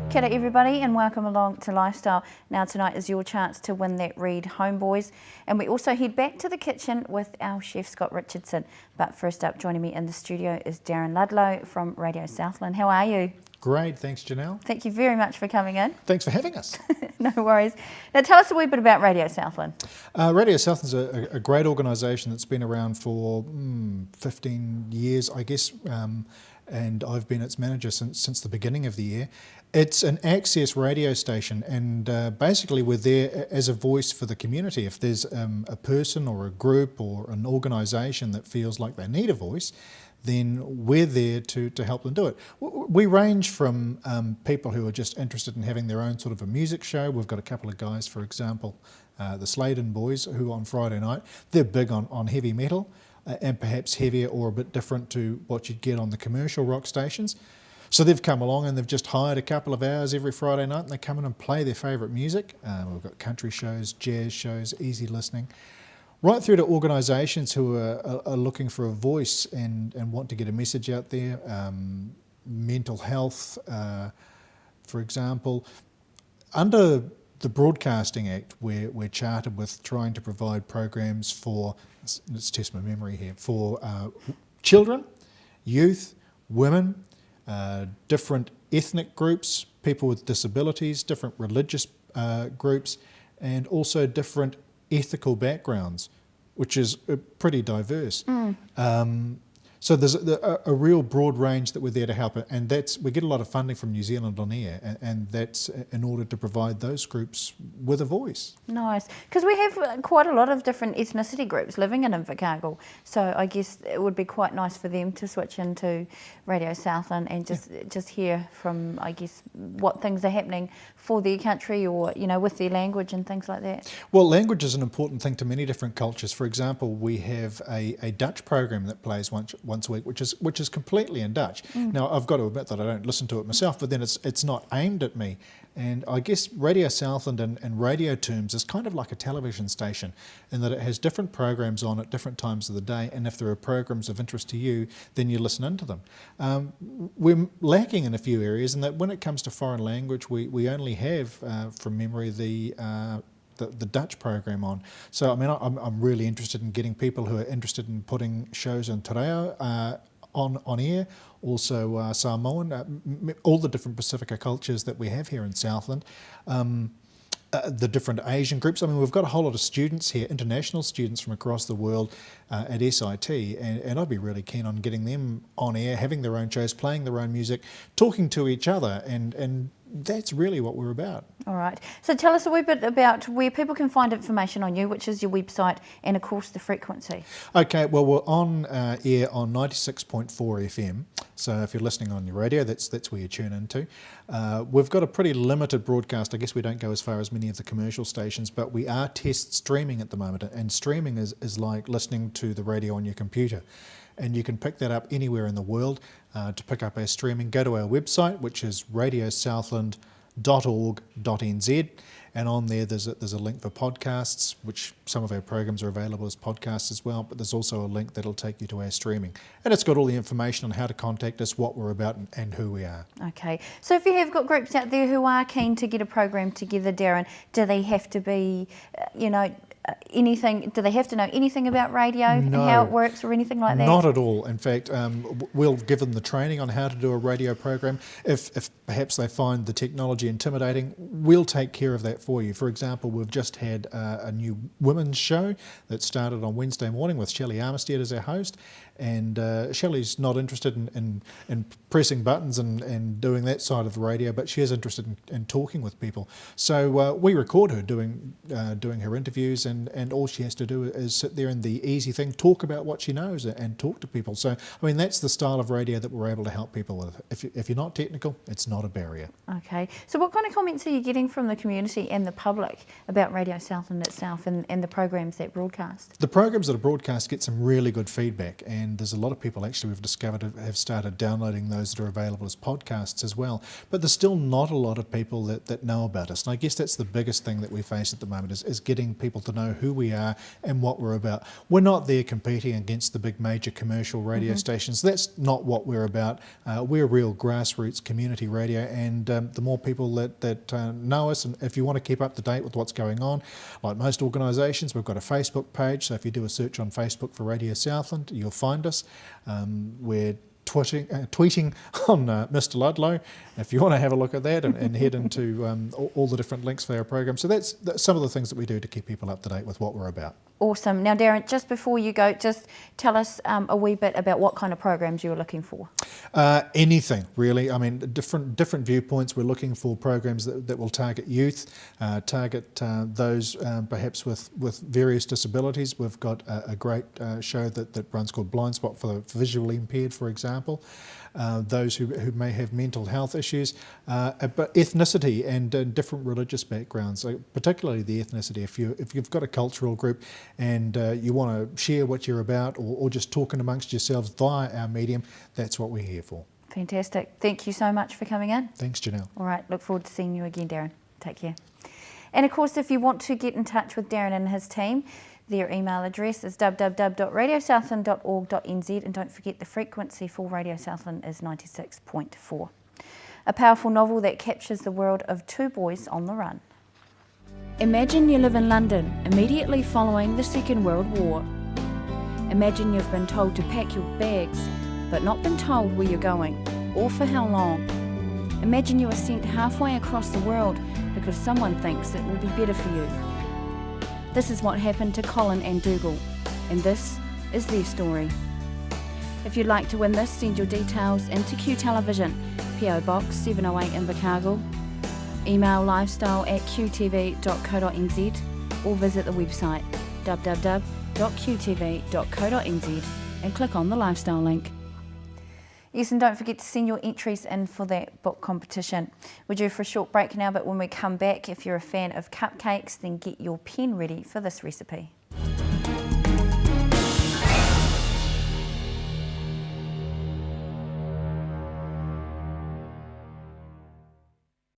Kia ora everybody and welcome along to Lifestyle. Now tonight is your chance to win that Reed Homeboys, and we also head back to the kitchen with our chef Scott Richardson. But first up, joining me in the studio is Darren Ludlow from Radio Southland. How are you? Great, thanks Janelle. Thank you very much for coming in. Thanks for having us. No worries. Now tell us a wee bit about Radio Southland. Radio Southland's a great organisation that's been around for 15 years, I guess, and I've been its manager since the beginning of the year. It's an access radio station, and basically we're there as a voice for the community. If there's a person or a group or an organisation that feels like they need a voice, then we're there to help them do it. We range from people who are just interested in having their own sort of a music show. We've got a couple of guys, for example, the Southland boys, who on Friday night, they're big on heavy metal, and perhaps heavier or a bit different to what you'd get on the commercial rock stations. So they've come along and they've just hired a couple of hours every Friday night, and they come in and play their favourite music. We've got country shows, jazz shows, easy listening, right through to organisations who are looking for a voice and want to get a message out there. Mental health, for example. Under the Broadcasting Act, we're chartered with trying to provide programs for, let's test my memory here, for children, youth, women, different ethnic groups, people with disabilities, different religious groups, and also different ethical backgrounds, which is pretty diverse. So there's a real broad range that we're there to help, and we get a lot of funding from New Zealand on air, and that's in order to provide those groups with a voice. Nice, because we have quite a lot of different ethnicity groups living in Invercargill, so I guess it would be quite nice for them to switch into Radio Southland and just hear from, I guess, what things are happening for their country, or with their language and things like that. Well, language is an important thing to many different cultures. For example, we have a Dutch program that plays once a week, which is completely in Dutch. Now, I've got to admit that I don't listen to it myself, but then it's not aimed at me. And I guess Radio Southland in radio terms is kind of like a television station, in that it has different programs on at different times of the day, and if there are programs of interest to you, then you listen into them. We're lacking in a few areas, in that when it comes to foreign language, we only have, from memory, the Dutch program on. So I mean, I'm really interested in getting people who are interested in putting shows in te reo on air, also Samoan, all the different Pacifica cultures that we have here in Southland. The different Asian groups. I mean, we've got a whole lot of students here, international students from across the world at SIT, and I'd be really keen on getting them on air, having their own shows, playing their own music, talking to each other, and that's really what we're about. All right. So tell us a wee bit about where people can find information on you, which is your website, and of course the frequency. Okay, well, we're on air on 96.4 FM. So if you're listening on your radio, that's where you tune into. We've got a pretty limited broadcast. I guess we don't go as far as many of the commercial stations, but we are test streaming at the moment. And streaming is like listening to the radio on your computer. And you can pick that up anywhere in the world. To pick up our streaming, go to our website, which is radiosouthland.org.nz, and on there there's a link for podcasts, which some of our programs are available as podcasts as well, but there's also a link that'll take you to our streaming. And it's got all the information on how to contact us, what we're about, and who we are. Okay, so if you have got groups out there who are keen to get a program together, Darren, do they have to be, anything? Do they have to know anything about radio and how it works or anything like that? Not at all. In fact, we'll give them the training on how to do a radio program. If perhaps they find the technology intimidating, we'll take care of that for you. For example, we've just had a new women's show that started on Wednesday morning with Shelley Armistead as our host, and Shelley's not interested in pressing buttons and doing that side of the radio, but she is interested in talking with people. So we record her doing her interviews, and all she has to do is sit there and the easy thing, talk about what she knows and talk to people. So, I mean, that's the style of radio that we're able to help people with. If you're not technical, it's not a barrier. Okay. So what kind of comments are you getting from the community and the public about Radio Southland itself and the programs that broadcast? The programs that are broadcast get some really good feedback, and there's a lot of people actually we've discovered have started downloading those that are available as podcasts as well. But there's still not a lot of people that know about us. And I guess that's the biggest thing that we face at the moment is getting people to know know who we are and what we're about. We're not there competing against the big major commercial radio stations. That's not what we're about. We're real grassroots community radio, and the more people that know us, and if you want to keep up to date with what's going on, like most organisations, we've got a Facebook page, so if you do a search on Facebook for Radio Southland, you'll find us. We're tweeting on Mr. Ludlow, if you want to have a look at that and head into all the different links for our program. So that's some of the things that we do to keep people up to date with what we're about. Awesome. Now, Darren, just before you go, just tell us a wee bit about what kind of programs you're looking for. Anything, really. I mean, different viewpoints. We're looking for programs that will target youth, target those perhaps with various disabilities. We've got a great show that runs called Blind Spot for the visually impaired, for example. Those who may have mental health issues, but ethnicity and different religious backgrounds, particularly the ethnicity. If you've got a cultural group and you want to share what you're about, or just talking amongst yourselves via our medium, that's what we're here for. Fantastic. Thank you so much for coming in. Thanks, Janelle. All right, look forward to seeing you again, Darren. Take care. And of course, if you want to get in touch with Darren and his team, their email address is www.radiosouthland.org.nz, and don't forget the frequency for Radio Southland is 96.4. A powerful novel that captures the world of two boys on the run. Imagine you live in London immediately following the Second World War. Imagine you've been told to pack your bags, but not been told where you're going, or for how long. Imagine you are sent halfway across the world because someone thinks it will be better for you. This is what happened to Colin and Dougal, and this is their story. If you'd like to win this, send your details into Q Television, PO Box 708 Invercargill, email lifestyle@qtv.co.nz, or visit the website www.qtv.co.nz and click on the lifestyle link. Yes, and don't forget to send your entries in for that book competition. We're due for a short break now, but when we come back, if you're a fan of cupcakes, then get your pen ready for this recipe.